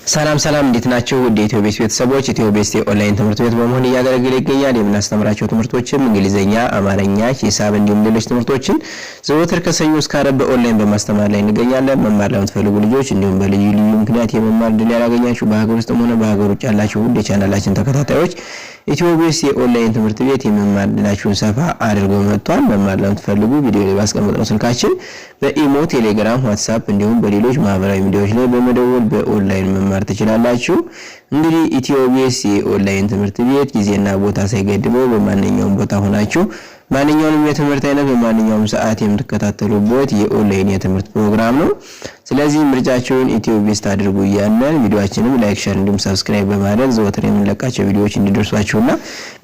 ሰላም እንዴት ናችሁ? ወደ ኢትዮቤስ ቤተሰቦች ኢትዮቤስ ኦንላይን ትምህርት ቤት በመሆን እያገለገለ ይገኛል። የምናስተምራቸው ትምህርቶችም እንግሊዘኛ፣ አማርኛ፣ ሂሳብ እንዲሁም ሌሎች ትምህርቶችን ዘወትር ከሰኞ እስከ ዓርብ በኦንላይን በማስተማር ላይ እንገኛለን። መማር ለምትፈልጉ ልጆች እንዲሁም በልዩ ምክንያት የመማር ዕድል ያላገኛችሁ በሀገር ውስጥም ሆነ በሀገር ውጭ ያላችሁ ውድ የቻናላችን ተከታታዮች ኢትዮቤስ ኦንላይን ትምህርት ቤት የመማር ዕድላችሁን ሰፋ አድርጎ መጥቷል። መማር ለምትፈልጉ ቪዲዮ ላይ ባስቀመጥነው ስልካችን በኢሞ፣ ቴሌግራም፣ ዋትስአፕ እንዲሁም በሌሎች ማህበራዊ ሚዲያዎች ላይ በመደወል በኦንላይን መማር ትችላላችሁ። እንግዲህ ኢትዮቤስ ኦንላይን ትምህርት ቤት ጊዜና ቦታ ሳይገድበው በማንኛውም ቦታ ሆናችሁ ማንኛውንም የትምህርት አይነት በማንኛውም ሰዓት የምትከታተሉበት የኦንላይን የትምህርት ፕሮግራም ነው። ስለዚህ ምርጫችሁን ኢትዮቤስ አድርጉ እያልን ቪዲዮአችንን ላይክ፣ ሼር እንዲሁም ሰብስክራይብ በማድረግ ዘወትር የምንለቃቸው ቪዲዮዎች እንዲደርሷችሁና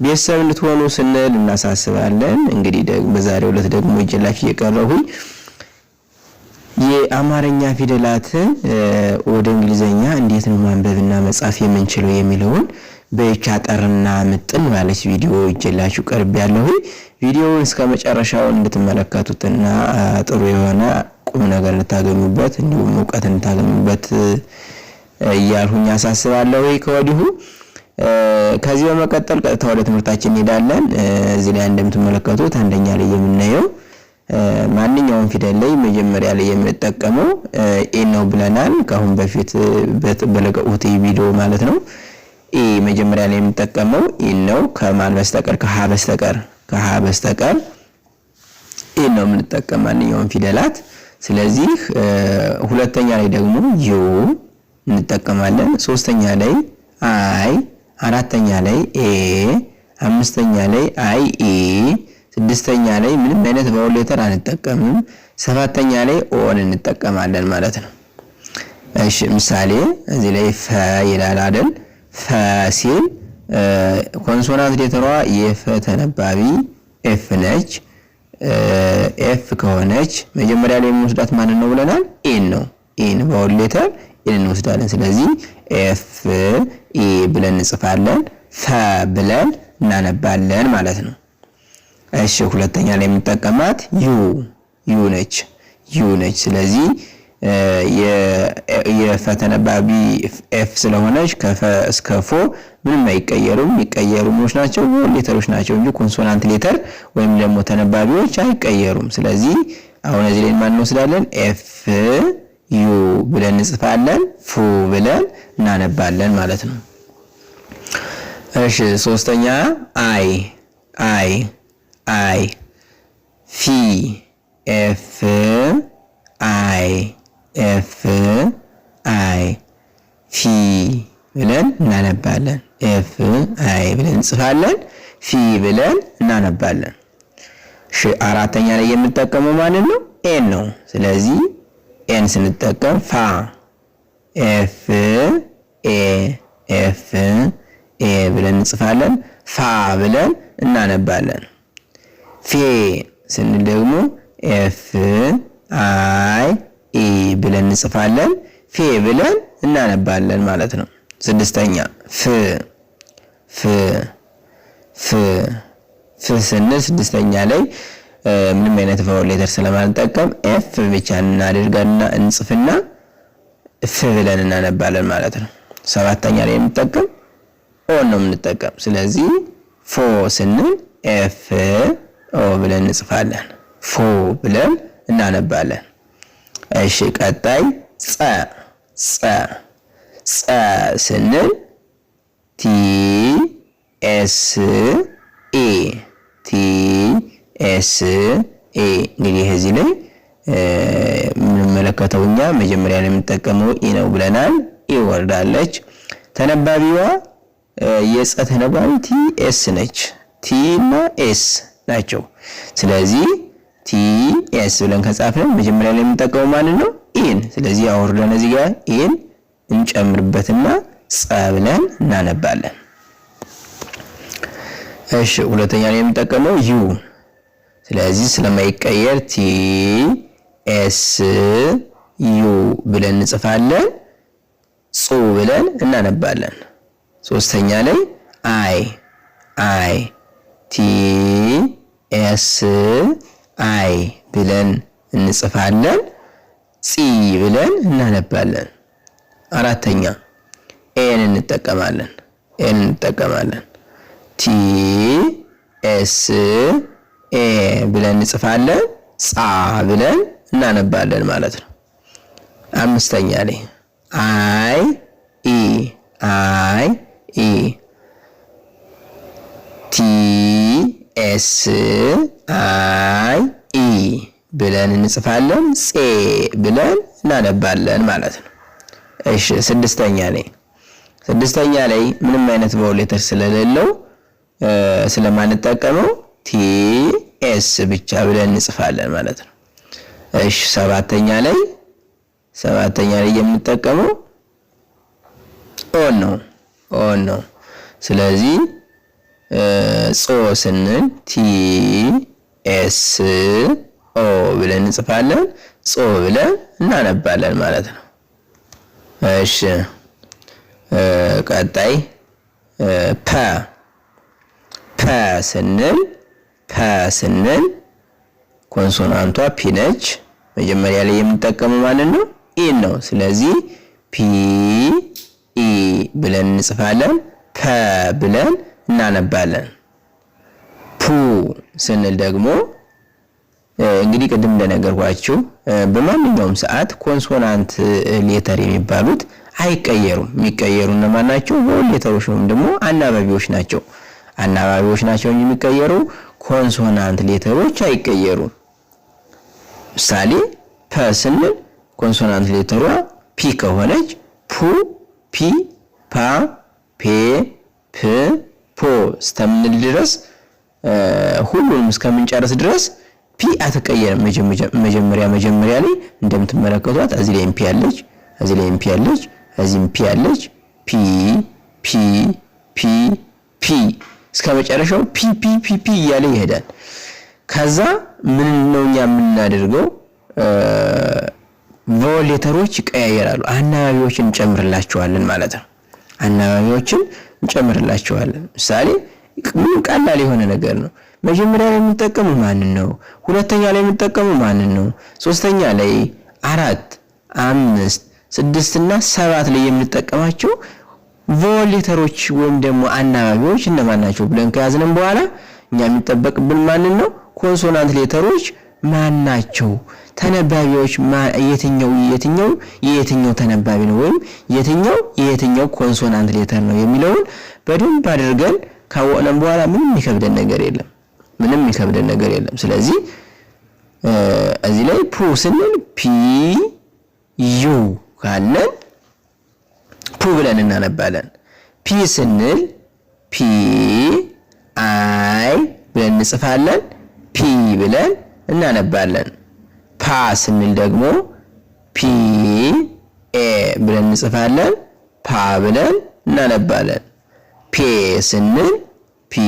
ቤተሰብ እንድትሆኑ ስንል እናሳስባለን። እንግዲህ በዛሬው ዕለት ደግሞ ይዤላችሁ የቀረብኩኝ የአማርኛ ፊደላትን ወደ እንግሊዘኛ እንዴት ነው ማንበብና መጻፍ የምንችለው የሚለውን በይቻ ጠርና ምጥን ማለት ቪዲዮ ይዤላችሁ ቀርቤያለሁ። ቪዲዮውን እስከ መጨረሻው እንድትመለከቱትና ጥሩ የሆነ ቁም ነገር እንድታገኙበት እንዲሁም ዕውቀት እንድታገኙበት እያልሁኝ አሳስባለሁ ከወዲሁ። ከዚህ በመቀጠል ቀጥታ ወደ ትምህርታችን እንሄዳለን። እዚህ ላይ እንደምትመለከቱት አንደኛ ላይ የምናየው ማንኛውም ፊደል ላይ መጀመሪያ ላይ የምንጠቀመው ኤ ነው ብለናል። ካሁን በፊት በለቀቁት ቪዲዮ ማለት ነው። ኤ መጀመሪያ ላይ የምንጠቀመው ኤ ነው። ከማን በስተቀር ከሀ በስተቀር ኤ ነው የምንጠቀም ማንኛውም ፊደላት። ስለዚህ ሁለተኛ ላይ ደግሞ ዩ እንጠቀማለን። ሶስተኛ ላይ አይ፣ አራተኛ ላይ ኤ፣ አምስተኛ ላይ አይ ኤ፣ ስድስተኛ ላይ ምንም አይነት ቫውል ሌተር አንጠቀምም። ሰባተኛ ላይ ኦን እንጠቀማለን ማለት ነው። እሺ ምሳሌ እዚህ ላይ ፈ ይላል አይደል? ፈ ሲል ኮንሶናንት ሌተሯ የፈ ተነባቢ ኤፍ ነች። ኤፍ ከሆነች መጀመሪያ ላይ የምንወስዳት ማንን ነው ብለናል? ኤን ነው። ኤን ቫውል ሌተር ኤን እንወስዳለን። ስለዚህ ኤፍ ኤ ብለን እንጽፋለን። ፈ ብለን እናነባለን ማለት ነው። እሺ ሁለተኛ ላይ የምንጠቀማት ዩ ነች። ስለዚህ የፈተነባቢ ኤፍ ስለሆነች ከፈ እስከ ፎ ምንም አይቀየሩም። የሚቀየሩ ምኖች ናቸው ሌተሮች ናቸው እንጂ ኮንሶናንት ሌተር ወይም ደግሞ ተነባቢዎች አይቀየሩም። ስለዚህ አሁን እዚህ ላይ ማን እንወስዳለን? ኤፍ ዩ ብለን እንጽፋለን። ፉ ብለን እናነባለን ማለት ነው። እሺ ሶስተኛ አይ ፊ ኤፍ አይ ፊ ብለን እናነባለን። ኤፍ አይ ብለን እንጽፋለን። ፊ ብለን እናነባለን። እሺ አራተኛ ላይ የምንጠቀመው ማለት ነው ኤን ነው። ስለዚህ ኤን ስንጠቀም ፋ ኤፍ ኤ ብለን እንጽፋለን። ፋ ብለን እናነባለን። ፌ ስንል ደግሞ ኤፍ አይ ኢ ብለን እንጽፋለን። ፌ ብለን እናነባለን ማለት ነው። ስድስተኛ ፍ ስንል ስድስተኛ ላይ ምንም አይነት ቫውል ሌተር ስለማንጠቀም ኤፍ ብቻ እናደርጋና እንጽፍና ፍ ብለን እናነባለን ማለት ነው። ሰባተኛ ላይ የምንጠቀም ኦ ነው የምንጠቀም። ስለዚህ ፎ ስንል ኤፍ ኦ ብለን እንጽፋለን። ፎ ብለን እናነባለን። እሺ ቀጣይ ጸ ስንል ቲ ኤስ ኤ እንግዲህ እዚህ ላይ የምንመለከተው እኛ መጀመሪያ ላይ የምንጠቀመው ኢ ነው ብለናል። ኢ ወርዳለች። ተነባቢዋ የጸ ተነባቢ ቲ ኤስ ነች። ቲ እና ኤስ ናቸው። ስለዚህ ቲ ኤስ ብለን ከጻፍን መጀመሪያ ላይ የምንጠቀመው ማለት ነው ኢን። ስለዚህ አወርደን እዚህ ጋር ኢን እንጨምርበትና ጸ ብለን እናነባለን። እሺ ሁለተኛ ላይ የምንጠቀመው ዩ። ስለዚህ ስለማይቀየር ቲ ኤስ ዩ ብለን እንጽፋለን። ጹ ብለን እናነባለን። ሶስተኛ ላይ አይ ቲ ኤስ አይ ብለን እንጽፋለን። ጺ ብለን እናነባለን። አራተኛ ኤን እንጠቀማለን ቲ ኤስ ኤ ብለን እንጽፋለን ጻ ብለን እናነባለን ማለት ነው። አምስተኛ ላይ አይ ኢ ቲ ኤስ አይ ኢ ብለን እንጽፋለን ጼ ብለን እናነባለን ማለት ነው። እሺ ስድስተኛ ላይ ምንም አይነት ቫውል ሌተር ስለሌለው ስለማንጠቀመው ቲ ኤስ ብቻ ብለን እንጽፋለን ማለት ነው። እሺ ሰባተኛ ላይ የምንጠቀመው ኦን ነው። ስለዚህ ጾ ስንል ቲ ኤስ ኦ ብለን እንጽፋለን ጾ ብለን እናነባለን ማለት ነው። እሺ ቀጣይ ፐ ስንል ኮንሶናንቷ ፒ ነች። መጀመሪያ ላይ የምንጠቀመው ማለት ነው ኢን ነው። ስለዚህ ፒ ኢ ብለን እንጽፋለን ፐ ብለን እናነባለን። ፑ ስንል ደግሞ እንግዲህ ቅድም እንደነገርኳችሁ በማንኛውም ሰዓት ኮንሶናንት ሌተር የሚባሉት አይቀየሩም። የሚቀየሩ እነማን ናቸው? ቫውል ሌተሮች ወይም ደግሞ አናባቢዎች ናቸው እንጂ የሚቀየሩ ኮንሶናንት ሌተሮች አይቀየሩም። ምሳሌ ፐ ስንል ኮንሶናንት ሌተሯ ፒ ከሆነች ፑ ፒ ፓ ፔ ፕ ፖ እስከምንል ድረስ ሁሉንም እስከምንጨርስ ድረስ ፒ አትቀየርም። መጀመሪያ ላይ እንደምትመለከቷት እዚህ ላይ ኤምፒ ያለች፣ እዚህም ፒ ያለች ፒ ፒ ፒ ፒ እስከ መጨረሻው ፒ ፒ ፒ ፒ እያለ ይሄዳል። ከዛ ምን ነው የምናደርገው? ቫውል ሌተሮች ይቀያየራሉ። አናባቢዎችን እንጨምርላቸዋለን ማለት ነው። ምሳሌ ምን ቀላል የሆነ ነገር ነው። መጀመሪያ ላይ የምንጠቀመው ማንን ነው? ሁለተኛ ላይ የምንጠቀመው ማንን ነው? ሶስተኛ ላይ 4 5 6 እና 7 ላይ የምንጠቀማቸው ቫውል ሌተሮች ወይም ደግሞ አናባቢዎች እነማን ናቸው ብለን ከያዝንም በኋላ እኛ የሚጠበቅብን ማንን ነው? ኮንሶናንት ሌተሮች ማን ናቸው? ተነባቢዎች የየትኛው ተነባቢ ነው ወይም የየትኛው ኮንሶናንት ሌተር ነው የሚለውን በደንብ አድርገን ካወቅን በኋላ ምንም የሚከብደን ነገር የለም። ስለዚህ እዚህ ላይ ፑ ስንል ፒ ዩ ካለን ፑ ብለን እናነባለን። ፒ ስንል ፒ አይ ብለን እንጽፋለን ፒ ብለን እናነባለን። ፓ ስንል ደግሞ ፒ ኤ ብለን እንጽፋለን ፓ ብለን እናነባለን። ፔ ስንል ፒ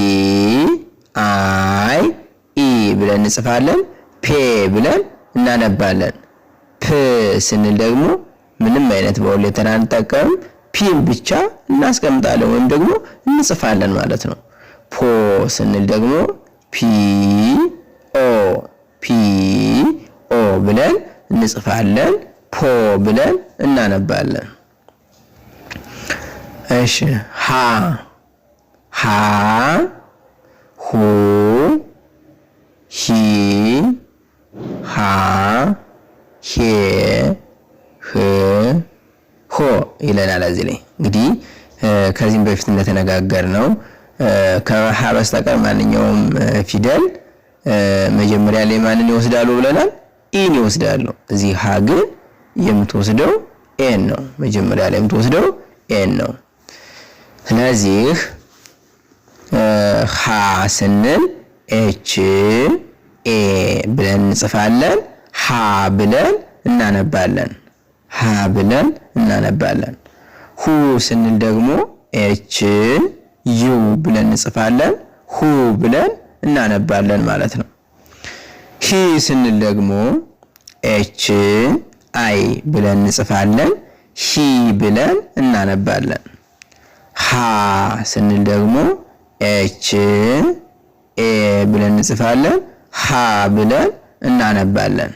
አይ ኢ ብለን እንጽፋለን ፔ ብለን እናነባለን። ፕ ስንል ደግሞ ምንም አይነት ቫውል ሌተር አንጠቀምም፣ ፒን ብቻ እናስቀምጣለን ወይም ደግሞ እንጽፋለን ማለት ነው። ፖ ስንል ደግሞ ፒ ኦ ብለን እንጽፋለን ፖ ብለን እናነባለን። እሺ ሃ ሁ ሂ ሃ ሄ ህ ሆ ይለናል። እዚህ ላይ እንግዲህ ከዚህም በፊት እንደተነጋገርነው ከሃ በስተቀር ማንኛውም ፊደል መጀመሪያ ላይ ማንን ይወስዳሉ ብለናል? ኢን ይወስዳሉ። እዚህ ሃ ግን የምትወስደው ኤን ነው። መጀመሪያ ላይ የምትወስደው ኤን ነው። ስለዚህ ሃ ስንል ኤች ኤ ብለን እንጽፋለን ሃ ብለን እናነባለን። ሁ ስንል ደግሞ ኤች ዩ ብለን እንጽፋለን ሁ ብለን እናነባለን ማለት ነው። ሂ ስንል ደግሞ ኤች አይ ብለን እንጽፋለን ሂ ብለን እናነባለን። ሃ ስንል ደግሞ ኤች ኤ ብለን እንጽፋለን ሃ ብለን እናነባለን።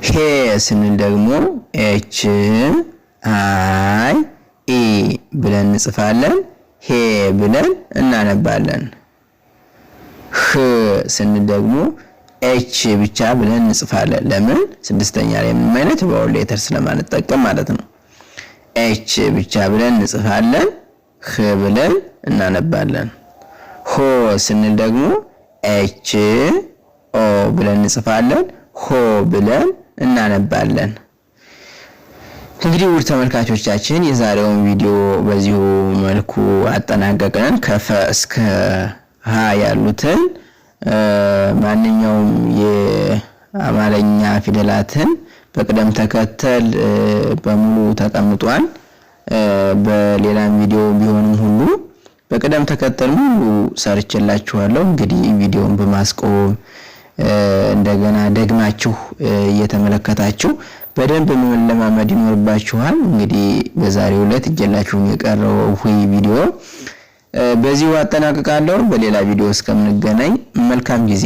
ሄ ስንል ደግሞ ኤች አይ ኢ ብለን እንጽፋለን። ሄ ብለን እናነባለን። ህ ስንል ደግሞ ኤች ብቻ ብለን እንጽፋለን። ለምን? ስድስተኛ ላይ ምንም አይነት ቫውል ሌተር ስለማንጠቀም ማለት ነው። ኤች ብቻ ብለን እንጽፋለን። ህ ብለን እናነባለን። ሆ ስንል ደግሞ ኤች ኦ ብለን እንጽፋለን። ሆ ብለን እናነባለን። እንግዲህ ውድ ተመልካቾቻችን የዛሬውን ቪዲዮ በዚሁ መልኩ አጠናቀቅን። ከፈ እስከ ሀ ያሉትን ማንኛውም የአማርኛ ፊደላትን በቅደም ተከተል በሙሉ ተቀምጧል። በሌላም ቪዲዮ ቢሆንም ሁሉ በቅደም ተከተል ሙሉ ሰርችላችኋለሁ። እንግዲህ ቪዲዮውን በማስቆም እንደገና ደግማችሁ እየተመለከታችሁ በደንብ መለማመድ ይኖርባችኋል። እንግዲህ በዛሬው ዕለት እጀላችሁ የቀረው ቪዲዮ በዚሁ አጠናቅቃለሁ። በሌላ ቪዲዮ እስከምንገናኝ መልካም ጊዜ